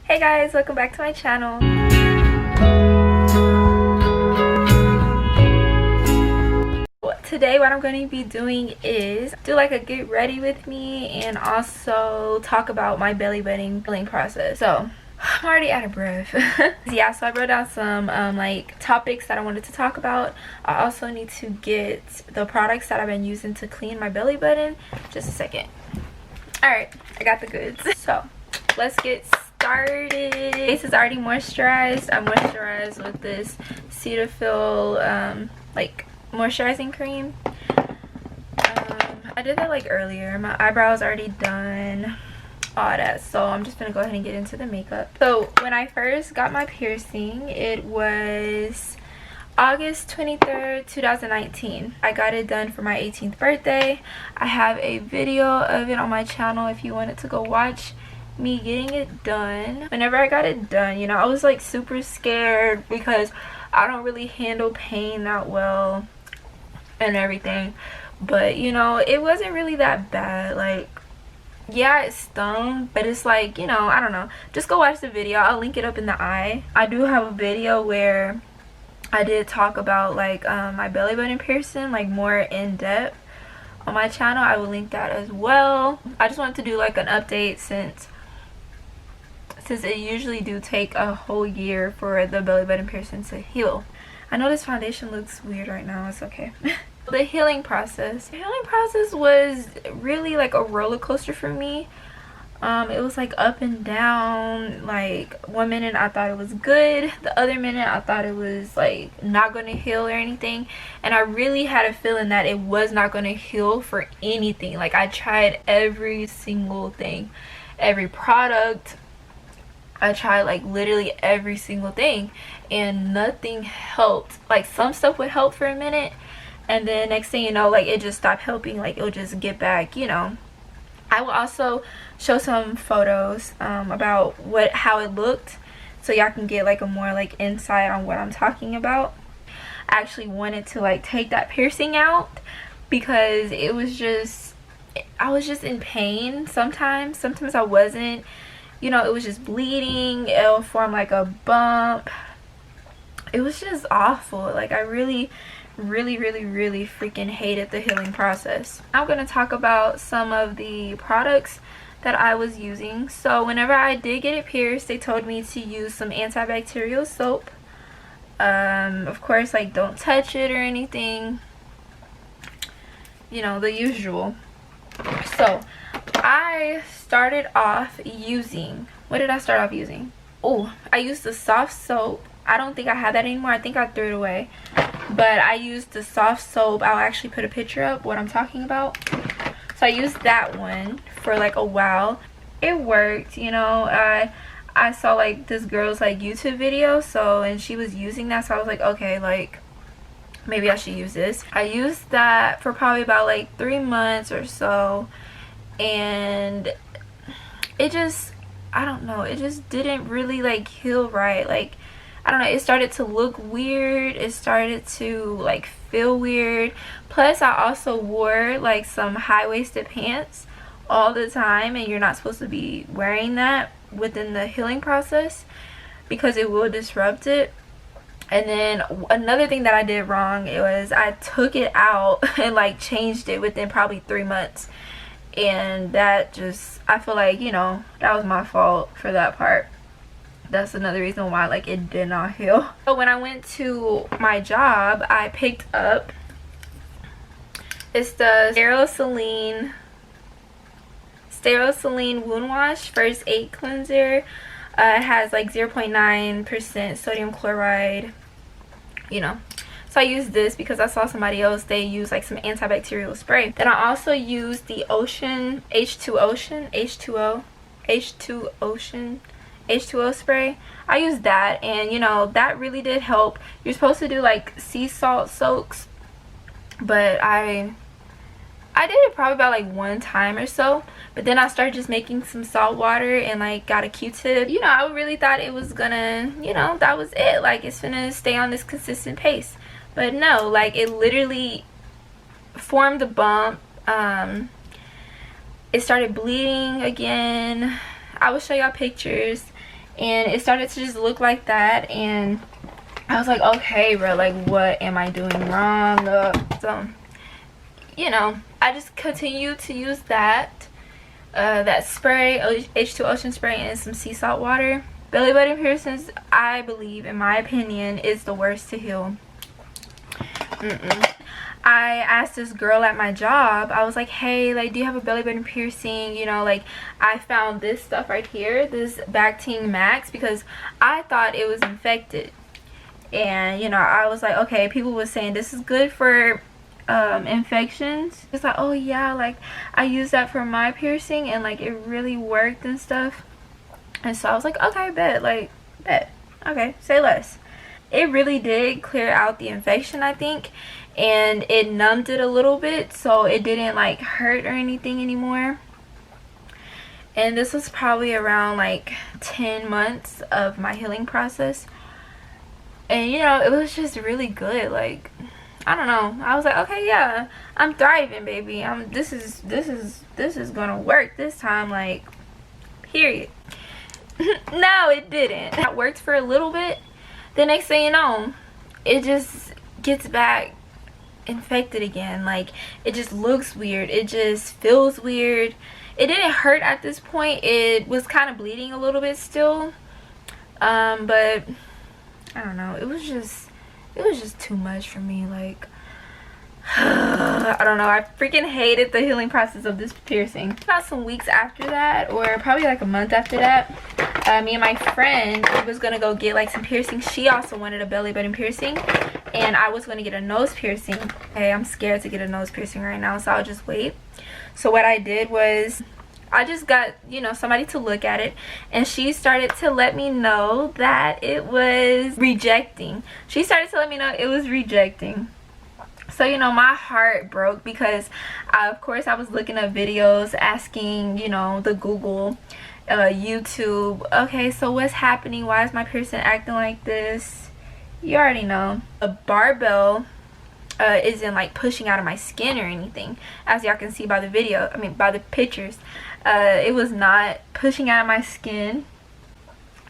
Hey guys, welcome back to my channel. Today what I'm going to be doing is do like a get ready with me and also talk about my belly button healing process. So I'm already out of breath. Yeah, so I wrote down some like topics that I wanted to talk about. I also need to get the products that I've been using to clean my belly button. Just a second. Alright, I got the goods. So let's get started. Face is already moisturized. I moisturized with this Cetaphil like moisturizing cream. I did that like earlier. My eyebrows already done, all that, so I'm just gonna go ahead and get into the makeup. So when I first got my piercing, it was August 23rd, 2019. I got it done for my 18th birthday. I have a video of it on my channel if you wanted to go watch me getting it done. Whenever I got it done, you know, I was like super scared because I don't really handle pain that well and everything, but you know, it wasn't really that bad. Like, yeah, it stung, but it's like, you know, I don't know, just go watch the video. I'll link it up in the eye. I do have a video where I did talk about like my belly button piercing like more in depth on my channel. I will link that as well. I just wanted to do like an update since it usually do take a whole year for the belly button piercing to heal. I know this foundation looks weird right now. It's okay. The healing process was really like a roller coaster for me. It was like up and down. Like one minute I thought it was good, the other minute I thought it was like not going to heal or anything, and I really had a feeling that it was not going to heal for anything. Like I tried every single thing, every product. I tried like literally every single thing and nothing helped. Like some stuff would help for a minute and then next thing you know, like it just stopped helping. Like it'll just get back, you know. I will also show some photos about how it looked so y'all can get like a more like insight on what I'm talking about. I actually wanted to like take that piercing out because it was just, I was just in pain sometimes I wasn't. You know, it was just bleeding. It'll form like a bump. It was just awful. Like I really freaking hated the healing process. I'm going to talk about some of the products that I was using. So whenever I did get it pierced, they told me to use some antibacterial soap. Of course, like don't touch it or anything. You know, the usual. So I started off using, what did I start off using? Oh, I used the soft soap. I don't think I have that anymore. I think I threw it away. But I used the soft soap. I'll actually put a picture up what I'm talking about. So I used that one for like a while. It worked, you know. I saw like this girl's like YouTube video, and she was using that, so I was like, okay, like maybe I should use this. I used that for probably about like 3 months or so, and it just, I don't know, it just didn't really like heal right. Like I don't know, it started to look weird, it started to like feel weird. Plus I also wore like some high-waisted pants all the time, and you're not supposed to be wearing that within the healing process because it will disrupt it. And then another thing that I did wrong, it was I took it out and like changed it within probably 3 months, and that just, I feel like, you know, that was my fault for that part. That's another reason why like it did not heal. So when I went to my job, I picked up, it's the Saline wound wash first aid cleanser. It has like 0.9% sodium chloride, you know. So I used this because I saw somebody else, they use like some antibacterial spray. Then I also used the H2O spray. I used that, and you know, that really did help. You're supposed to do like sea salt soaks, but I did it probably about like 1 time or so, but then I started just making some salt water and like got a Q-tip. You know, I really thought it was gonna, you know, that was it, like it's gonna stay on this consistent pace, but no, like it literally formed a bump. It started bleeding again. I will show y'all pictures, and it started to just look like that, and I was like, okay bro, like what am I doing wrong? So you know, I just continued to use that spray, H2 Ocean spray, and some sea salt water. Belly button piercings, I believe, in my opinion, is the worst to heal. I asked this girl at my job, I was like, hey, like, do you have a belly button piercing? You know, like, I found this stuff right here, this Bactine Max, because I thought it was infected. And, you know, I was like, okay, people were saying this is good for infections. It's like, oh yeah, like, I used that for my piercing, and, like, it really worked and stuff. And so I was like, okay, bet, okay, say less. It really did clear out the infection, I think, and it numbed it a little bit, so it didn't like hurt or anything anymore. And this was probably around like 10 months of my healing process, and you know, it was just really good. Like, I don't know, I was like, okay, yeah, I'm thriving, baby. This is gonna work this time, like, period. No, it didn't. It worked for a little bit. The next thing you know, it just gets back infected again. Like, it just looks weird, it just feels weird. It didn't hurt at this point, it was kind of bleeding a little bit still, but I don't know, it was just too much for me. Like, I don't know, I freaking hated the healing process of this piercing. About some weeks after that, or probably like a month after that, me and my friend was gonna go get like some piercings. She also wanted a belly button piercing, and I was gonna get a nose piercing. Okay, I'm scared to get a nose piercing right now, so I'll just wait. So what I did was, I just got, you know, somebody to look at it, and she started to let me know that it was rejecting. She started to let me know it was rejecting. So, you know, my heart broke, because of course I was looking up videos, asking, you know, the Google, YouTube, okay, so what's happening? Why is my piercing acting like this? You already know. A barbell isn't like pushing out of my skin or anything, as y'all can see by the video, I mean by the pictures. It was not pushing out of my skin.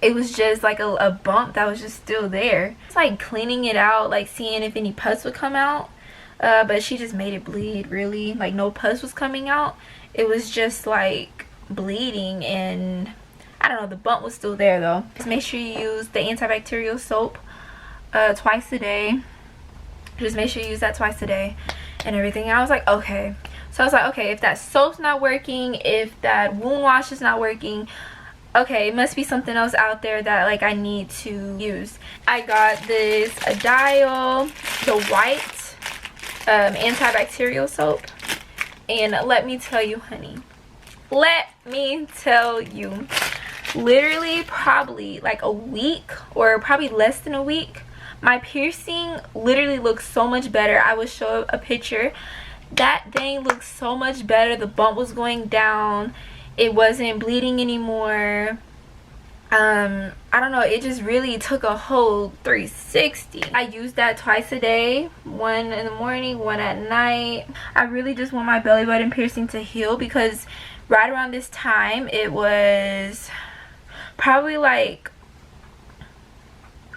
It was just like a bump that was just still there. It's like cleaning it out, like seeing if any pus would come out, but she just made it bleed. Really, like, no pus was coming out, it was just like bleeding, and I don't know, the bump was still there though. Just make sure you use the antibacterial soap twice a day. Just make sure you use that twice a day and everything. And I was like, okay. So I was like, okay, if that soap's not working, if that wound wash is not working, okay, it must be something else out there that like I need to use. I got this Dial, the white antibacterial soap, and let me tell you, honey, let me tell you, literally probably like a week, or probably less than a week, my piercing literally looks so much better. I will show a picture. That thing looks so much better. The bump was going down, it wasn't bleeding anymore. I don't know, it just really took a whole 360. I use that twice a day, one in the morning, one at night. I really just want my belly button piercing to heal, because right around this time, it was probably like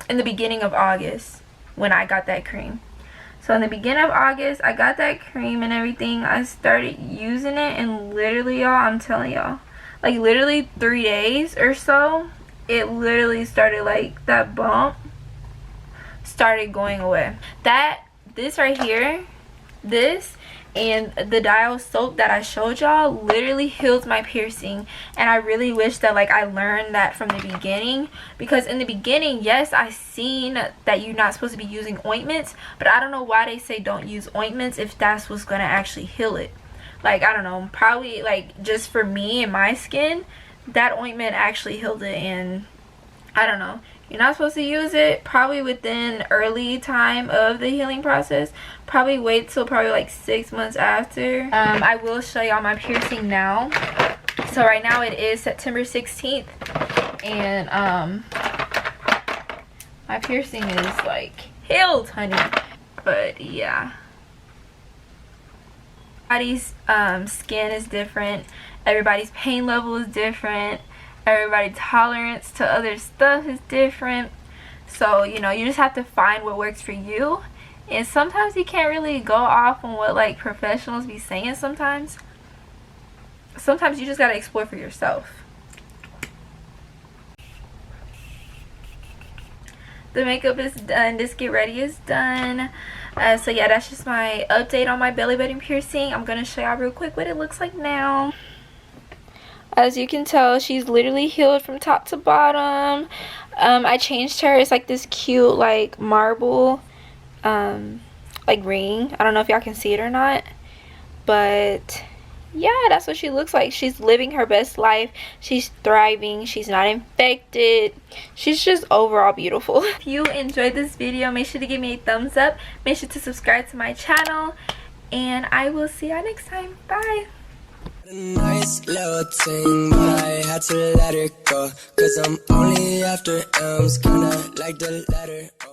in the beginning of August when I got that cream. So in the beginning of August, I got that cream and everything. I started using it, and literally, y'all, I'm telling y'all, like literally 3 days or so, it literally started, like, that bump started going away. This right here, this and the Dial soap that I showed y'all literally heals my piercing, and I really wish that like I learned that from the beginning, because in the beginning, yes, I seen that you're not supposed to be using ointments, but I don't know why they say don't use ointments if that's what's gonna actually heal it. Like, I don't know, probably like just for me and my skin, that ointment actually healed it. And I don't know, you're not supposed to use it probably within early time of the healing process. Probably wait till probably like 6 months after. I will show y'all my piercing now. So right now it is September 16th, and my piercing is like healed, honey. But yeah, everybody's skin is different, everybody's pain level is different. Everybody's tolerance to other stuff is different. So, you know, you just have to find what works for you. And sometimes you can't really go off on what like professionals be saying sometimes. Sometimes you just gotta explore for yourself. The makeup is done. This get ready is done. So yeah, that's just my update on my belly button piercing. I'm gonna show y'all real quick what it looks like now. As you can tell, she's literally healed from top to bottom. I changed her. It's like this cute like marble like ring. I don't know if y'all can see it or not, but yeah, that's what she looks like. She's living her best life. She's thriving. She's not infected. She's just overall beautiful. If you enjoyed this video, make sure to give me a thumbs up. Make sure to subscribe to my channel, and I will see y'all next time. Bye. A nice little thing, but I had to let it go, 'cause I'm only after M's, kinda like the letter O.